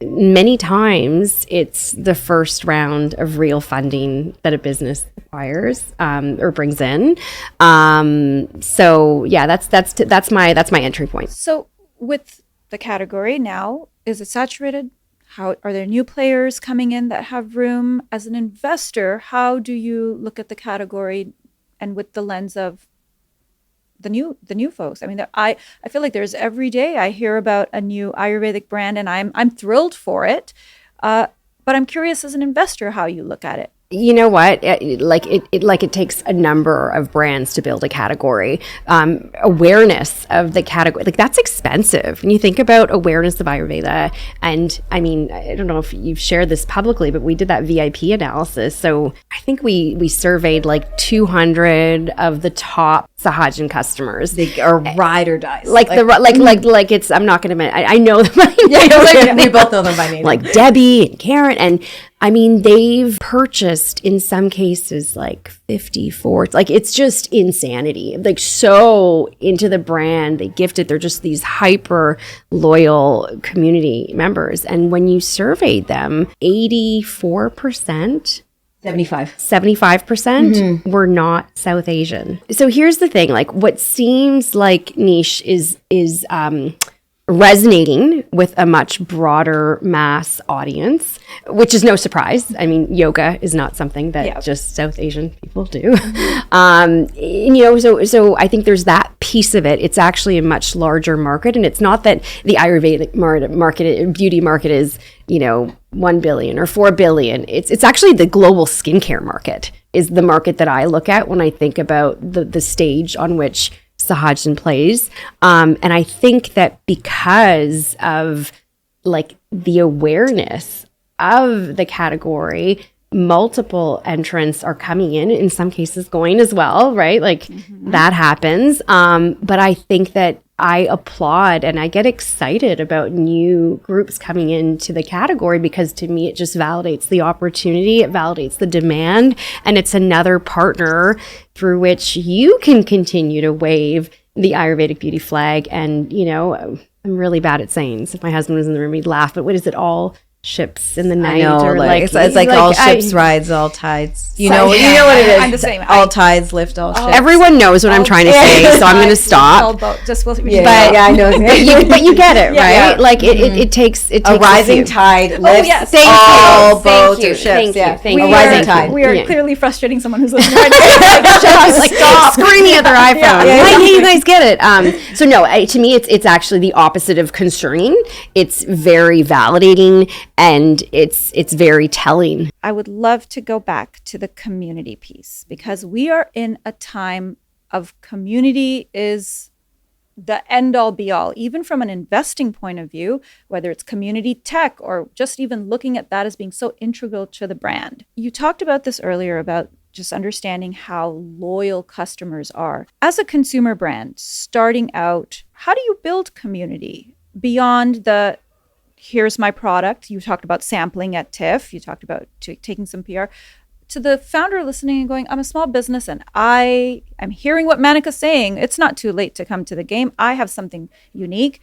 many times it's the first round of real funding that a business acquires or brings in. So yeah, that's my entry point. So with the category now, is it saturated? How are there new players coming in that have room? As an investor, how do you look at the category and with the lens of the new folks? I mean, I feel like there's every day I hear about a new Ayurvedic brand, and I'm thrilled for it. But I'm curious as an investor how you look at it. You know what? It takes a number of brands to build a category. Awareness of the category, that's expensive. When you think about awareness of Ayurveda, and I mean, I don't know if you've shared this publicly, but we did that VIP analysis. So I think we surveyed 200 of the top Sahajan customers. They are ride or die. It's. I'm not going to. I know them by name. We both know them by name. Like Debbie and Karen, and I mean, they've purchased in some cases 54. It's just insanity. So into the brand, they gifted. They're just these hyper loyal community members. And when you surveyed them, 84%. 75% were not South Asian. So here's the thing, what seems like niche is resonating with a much broader mass audience, which is no surprise. I mean, yoga is not something that just South Asian people do. So I think there's that piece of it. It's actually a much larger market, and it's not that the Ayurvedic market, beauty market is, 1 billion or 4 billion. It's actually the global skincare market is the market that I look at when I think about the stage on which Sahajan plays. And I think that because of the awareness of the category, multiple entrants are coming in some cases going as well, right? That happens. But I think that I applaud and I get excited about new groups coming into the category, because to me, it just validates the opportunity, it validates the demand, and it's another partner through which you can continue to wave the Ayurvedic beauty flag. And, I'm really bad at sayings. If my husband was in the room, he'd laugh, but what is it, all ships in the night? I know, or it's like all ships rides, all tides. You know what it is. I'm the same. All tides lift all ships. Everyone knows what I'm trying to say, so I'm going to stop. I know. But you get it, right? It takes a rising tide lifts all boats or ships. Thank you. A rising tide. We are clearly frustrating someone who's listening right now. Stop screaming at their iPhone. Why can't you guys get it? So no, to me, it's actually the opposite of concerning. It's very validating. And it's very telling. I would love to go back to the community piece, because we are in a time of community is the end all be all, even from an investing point of view, whether it's community tech or just even looking at that as being so integral to the brand. You talked about this earlier about just understanding how loyal customers are. As a consumer brand starting out, how do you build community beyond the here's my product? You talked about sampling at TIFF. You talked about taking some PR. To the founder listening and going, I'm a small business and I am hearing what Manica's saying. It's not too late to come to the game. I have something unique.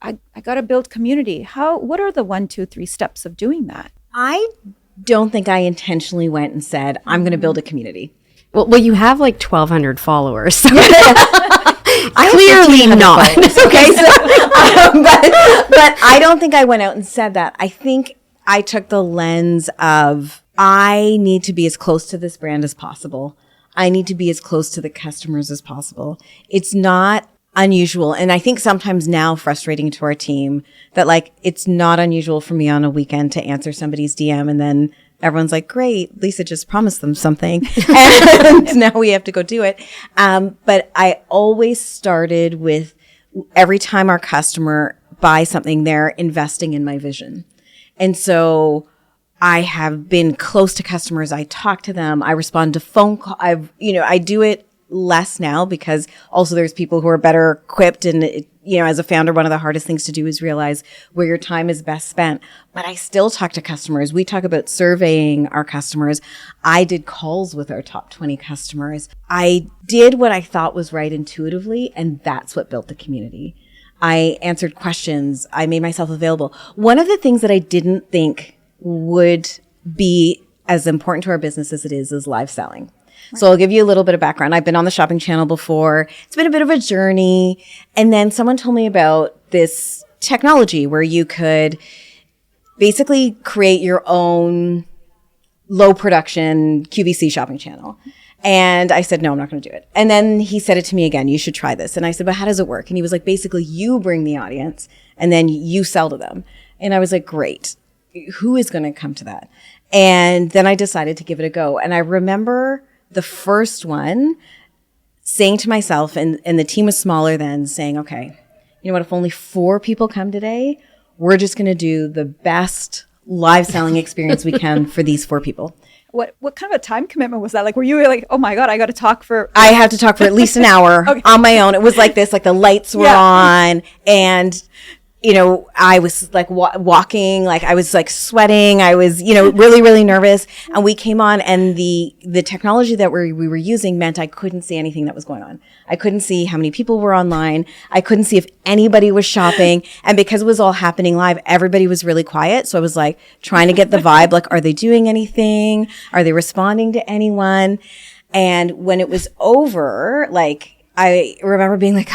I got to build community. What are the 1, 2, 3 steps of doing that? I don't think I intentionally went and said, I'm going to build a community. Well, you have 1,200 followers. So clearly not. Okay, but I don't think I went out and said that. I think I took the lens of I need to be as close to this brand as possible. I need to be as close to the customers as possible. It's not unusual, and I think sometimes now frustrating to our team that it's not unusual for me on a weekend to answer somebody's DM and then everyone's like, great, Lisa just promised them something. And now we have to go do it. But I always started with every time our customer buys something, they're investing in my vision. And so I have been close to customers. I talk to them. I respond to phone calls. I do it less now because also there's people who are better equipped. And, as a founder, one of the hardest things to do is realize where your time is best spent. But I still talk to customers. We talk about surveying our customers. I did calls with our top 20 customers. I did what I thought was right intuitively, and that's what built the community. I answered questions. I made myself available. One of the things that I didn't think would be as important to our business as it is live selling. So I'll give you a little bit of background. I've been on the shopping channel before. It's been a bit of a journey. And then someone told me about this technology where you could basically create your own low production QVC shopping channel. And I said, no, I'm not going to do it. And then he said it to me again, you should try this. And I said, but how does it work? And he was like, basically you bring the audience and then you sell to them. And I was like, great. Who is going to come to that? And then I decided to give it a go. And I remember the first one saying to myself, and the team was smaller then, saying, okay, you know what, if only 4 people come today, we're just going to do the best live selling experience we can for these 4 people. What kind of a time commitment was that? Were you like, oh my God, I got to talk for... I had to talk for at least an hour on my own. It was like this, the lights were on and... I was walking, I was sweating. I was, really, really nervous. And we came on and the technology that we were using meant I couldn't see anything that was going on. I couldn't see how many people were online. I couldn't see if anybody was shopping. And because it was all happening live, everybody was really quiet. So I was trying to get the vibe, are they doing anything? Are they responding to anyone? And when it was over, I remember being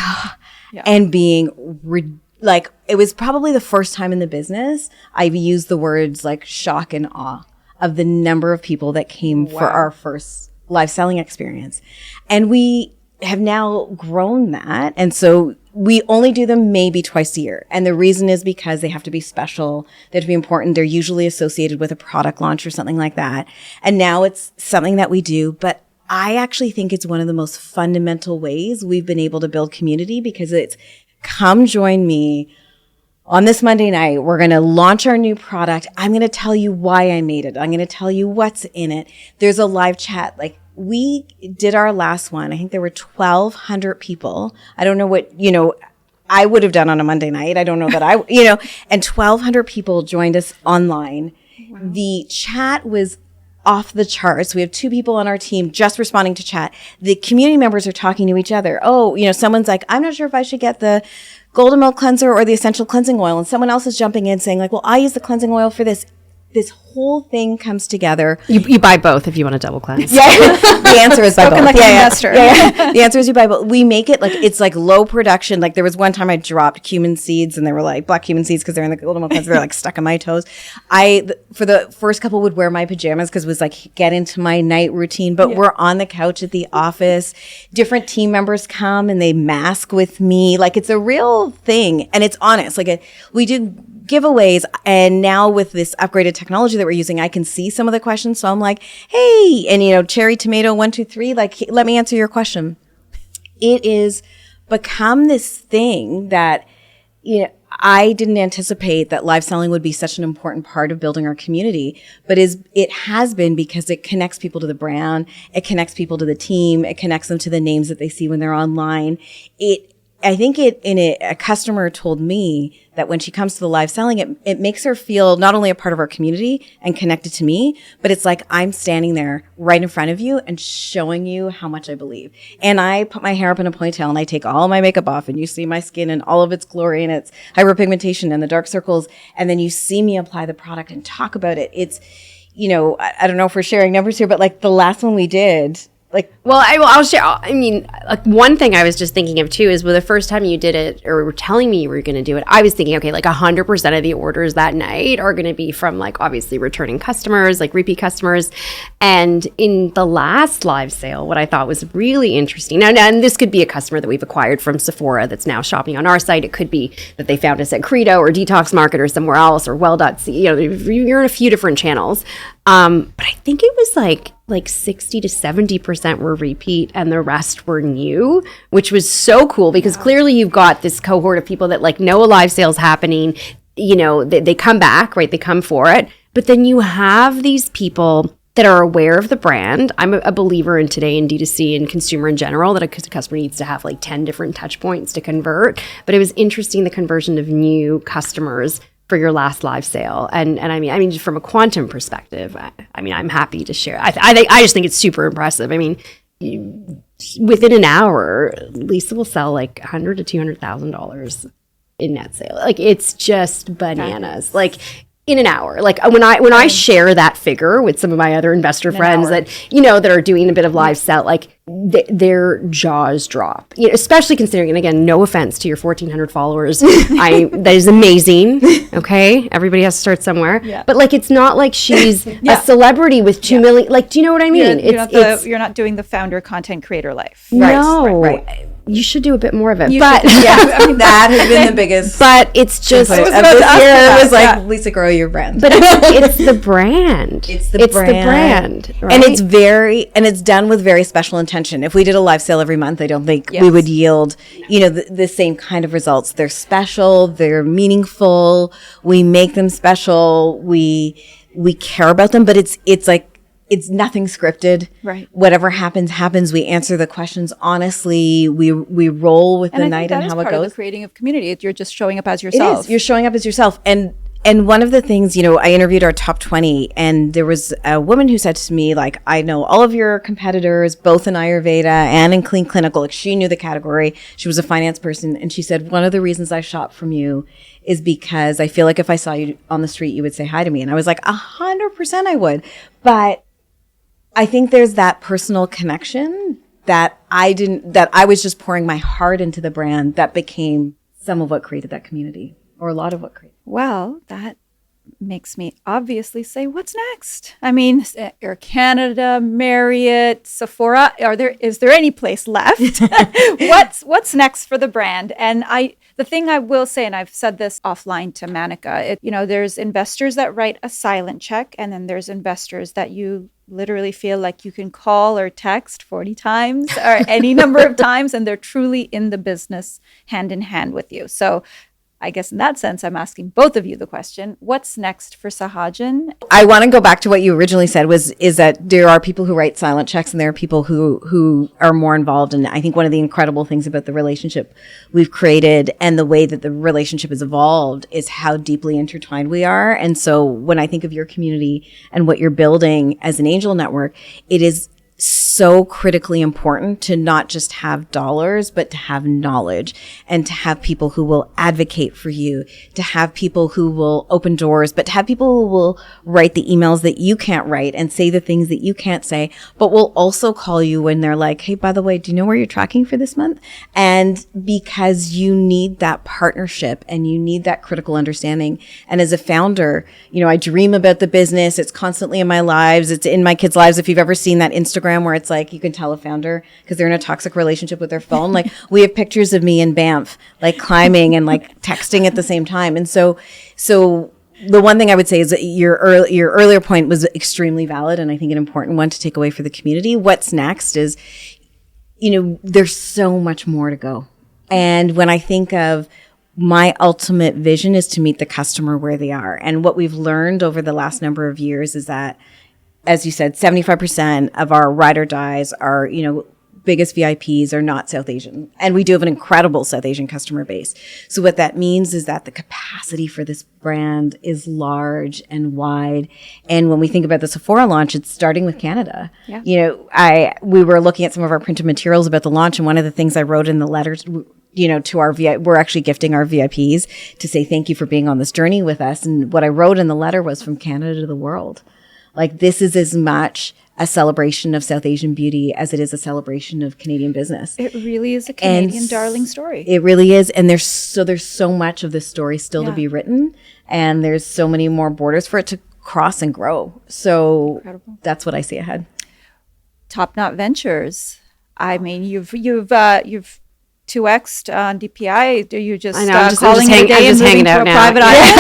and being ridiculous. like, it was probably the first time in the business I've used the words like shock and awe of the number of people that came for our first live selling experience. And we have now grown that. And so we only do them maybe twice a year. And the reason is because they have to be special. They have to be important. They're usually associated with a product launch or something like that. And now it's something that we do. But I actually think it's one of the most fundamental ways we've been able to build community, because it's come join me on this Monday night. We're going to launch our new product. I'm going to tell you why I made it. I'm going to tell you what's in it. There's a live chat. Like, we did our last one. I think there were 1,200 people. I don't know what, I would have done on a Monday night. I don't know that and 1,200 people joined us online. Wow. The chat was off the charts. We have 2 people on our team just responding to chat. The community members are talking to each other. Oh, someone's like, I'm not sure if I should get the golden milk cleanser or the essential cleansing oil. And someone else is jumping in saying like, well, I use the cleansing oil for this. This whole thing comes together. You buy both if you want to double cleanse. Yeah. The answer is buy both. Like an investor. Yeah. The answer is you buy both. We make it like, it's like low production. Like, there was one time I dropped cumin seeds, and they were like black cumin seeds, because they're in the golden milk cleanser. They're like stuck on my toes. For the first couple, would wear my pajamas because it was like get into my night routine. But we're on the couch at the office. Different team members come and they mask with me. Like, it's a real thing. And it's honest. Like, we do giveaways, and now with this upgraded technology that we're using, I can see some of the questions. So I'm like, hey, and cherry tomato 1 2 3, like, let me answer your question. It is become this thing that I didn't anticipate that live selling would be such an important part of building our community, but it has been, because it connects people to the brand, it connects people to the team, it connects them to the names that they see when they're online. I think a customer told me that when she comes to the live selling, it makes her feel not only a part of our community and connected to me, but it's like I'm standing there right in front of you and showing you how much I believe. And I put my hair up in a ponytail and I take all my makeup off, and you see my skin and all of its glory and its hyperpigmentation and the dark circles. And then you see me apply the product and talk about it. It's, I don't know if we're sharing numbers here, but like the last one we did, I'll share. I mean, like, one thing I was just thinking of too is, the first time you did it, or were telling me you were going to do it, I was thinking, okay, like 100% of the orders that night are going to be from, like, obviously returning customers, like repeat customers. And in the last live sale, what I thought was really interesting, now, and this could be a customer that we've acquired from Sephora that's now shopping on our site. It could be that they found us at Credo or Detox Market or somewhere else, or well.c. You're in a few different channels. But I think it was like 60 to 70% were repeat and the rest were new, which was so cool, because clearly you've got this cohort of people that like know a live sale's happening, they come back, right? They come for it. But then you have these people that are aware of the brand. I'm a believer in today in D2C and consumer in general, that a customer needs to have like 10 different touch points to convert. But it was interesting, the conversion of new customers for your last live sale. And I mean, just from a quantum perspective, I'm happy to share. I just think it's super impressive. I mean, within an hour, Lisa will sell like $100,000 to $200,000 in net sale. Like, it's just bananas. Like, in an hour. Like, when I share that figure with some of my other investor friends that, that are doing a bit of live sell, like, their jaws drop, especially considering, and again, no offense to your 1,400 followers. That is amazing. Okay. Everybody has to start somewhere. Yeah. But like, it's not like she's a celebrity with 2 million. Like, do you know what I mean? You're not doing the founder content creator life. No. Right. You should do a bit more of it. That has been the biggest. But it's just this year. It was like, Lisa, grow your brand. But it's the brand. It's the brand, right? And it's done with very special intention. If we did a live sale every month, I don't think we would yield, the same kind of results. They're special. They're meaningful. We make them special. We care about them. But it's like, it's nothing scripted. Right. Whatever happens. We answer the questions honestly. We roll with the night and how it goes. Part of the creating of community. You're just showing up as yourself. It is. You're showing up as yourself. And one of the things, I interviewed our top 20, and there was a woman who said to me, like, I know all of your competitors, both in Ayurveda and in clean clinical. Like, she knew the category. She was a finance person. And she said, one of the reasons I shop from you is because I feel like if I saw you on the street, you would say hi to me. And I was like, 100% I would. But I think there's that personal connection that I was just pouring my heart into the brand that became some of what created that community, or a lot of what created. Well, that makes me obviously say, what's next? I mean, Air Canada, Marriott, Sephora, is there any place left? What's next for the brand? And the thing I will say, and I've said this offline to Manica, there's investors that write a silent check, and then there's investors that you literally feel like you can call or text 40 times or any number of times, and they're truly in the business hand in hand with you. So I guess in that sense, I'm asking both of you the question, what's next for Sahajan? I want to go back to what you originally said is that there are people who write silent checks and there are people who are more involved. And I think one of the incredible things about the relationship we've created and the way that the relationship has evolved is how deeply intertwined we are. And so when I think of your community and what you're building as an angel network, it is so critically important to not just have dollars, but to have knowledge and to have people who will advocate for you, to have people who will open doors, but to have people who will write the emails that you can't write and say the things that you can't say, but will also call you when they're like, hey, by the way, do you know where you're tracking for this month? And because you need that partnership and you need that critical understanding. And as a founder, I dream about the business. It's constantly in my lives. It's in my kids' lives. If you've ever seen that Instagram where it's like you can tell a founder because they're in a toxic relationship with their phone. Like we have pictures of me in Banff, like climbing and like texting at the same time. And so the one thing I would say is that your earlier point was extremely valid, and I think an important one to take away for the community. What's next is, there's so much more to go. And when I think of my ultimate vision is to meet the customer where they are. And what we've learned over the last number of years is that, as you said, 75% of our ride or dies are, biggest VIPs are not South Asian. And we do have an incredible South Asian customer base. So what that means is that the capacity for this brand is large and wide. And when we think about the Sephora launch, it's starting with Canada. Yeah. We were looking at some of our printed materials about the launch. And one of the things I wrote in the letters, to our we're actually gifting our VIPs to say thank you for being on this journey with us. And what I wrote in the letter was from Canada to the world. Like this is as much a celebration of South Asian beauty as it is a celebration of Canadian business. It really is a Canadian darling story. It really is. And there's so much of this story still to be written. And there's so many more borders for it to cross and grow. So incredible. That's what I see ahead. Top Knot Ventures. I mean, you've 2x'd on DPI. Do you just calling it a day and moving to a private island?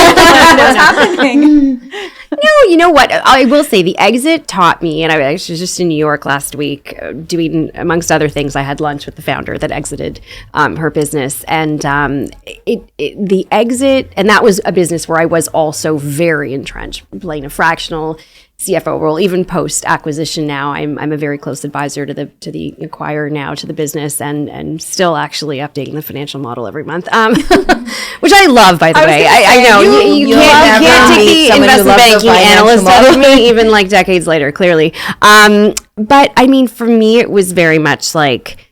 What's happening? No, you know what? I will say the exit taught me, and I was just in New York last week doing, amongst other things, I had lunch with the founder that exited her business. And the exit, and that was a business where I was also very entrenched, playing a fractional CFO role, even post acquisition. Now I'm a very close advisor to the acquirer now, to the business, and still actually updating the financial model every month, which I love, by the way. I know you can't take the investment banking analyst out of me, even like decades later, clearly. But I mean, for me, it was very much like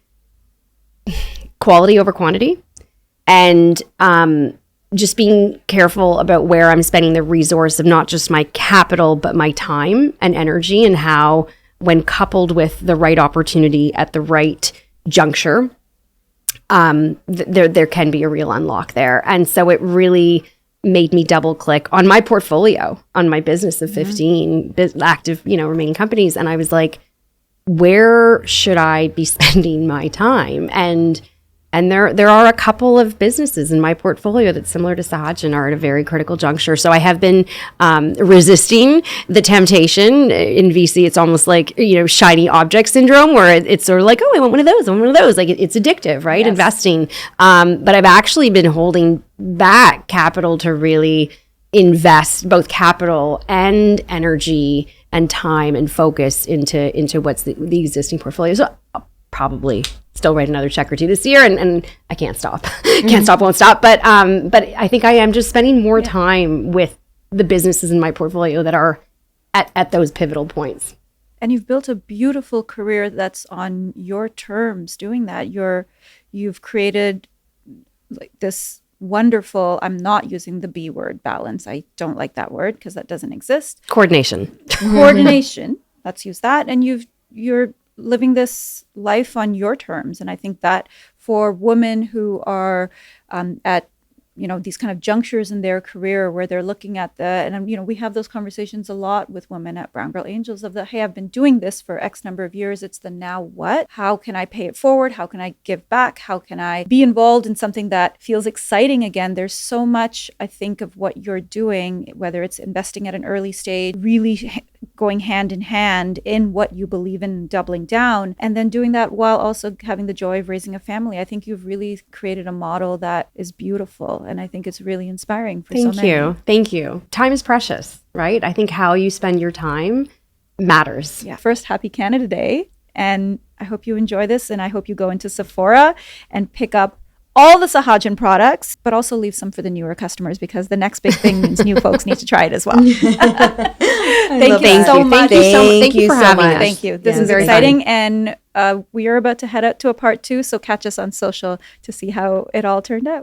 quality over quantity, and just being careful about where I'm spending the resource of not just my capital, but my time and energy, and how, when coupled with the right opportunity at the right juncture, there can be a real unlock there. And so it really made me double click on my portfolio, on my business of 15 active, remaining companies. And I was like, where should I be spending my time? And there are a couple of businesses in my portfolio that's similar to Sahajan are at a very critical juncture. So I have been resisting the temptation. In VC, it's almost like, shiny object syndrome, where it's sort of like, oh, I want one of those. I want one of those. Like it's addictive, right? Yes. Investing. But I've actually been holding back capital to really invest both capital and energy and time and focus into what's the existing portfolio. So I'll probably still write another check or two this year, and I can't stop. Can't stop, won't stop. But I think I am just spending more time with the businesses in my portfolio that are at those pivotal points. And you've built a beautiful career that's on your terms doing that. You've created like this wonderful, I'm not using the B word, balance. I don't like that word because that doesn't exist. Coordination. Let's use that. And you're living this life on your terms. And I think that for women who are at these kind of junctures in their career where they're looking at and we have those conversations a lot with women at Brown Girl Angels of hey, I've been doing this for X number of years. It's the now what? How can I pay it forward? How can I give back? How can I be involved in something that feels exciting again? There's so much, I think, of what you're doing, whether it's investing at an early stage, really going hand in hand in what you believe in, doubling down, and then doing that while also having the joy of raising a family. I think you've really created a model that is beautiful, and I think it's really inspiring for so many. Thank you. Time is precious, right? I think how you spend your time matters. Yeah. First, happy Canada Day, and I hope you enjoy this, and I hope you go into Sephora and pick up all the Sahajan products, but also leave some for the newer customers, because the next big thing means new folks need to try it as well. Thank you so much. Thank you for having us. Thank you. This is very exciting. And we are about to head out to a part 2. So catch us on social to see how it all turned out.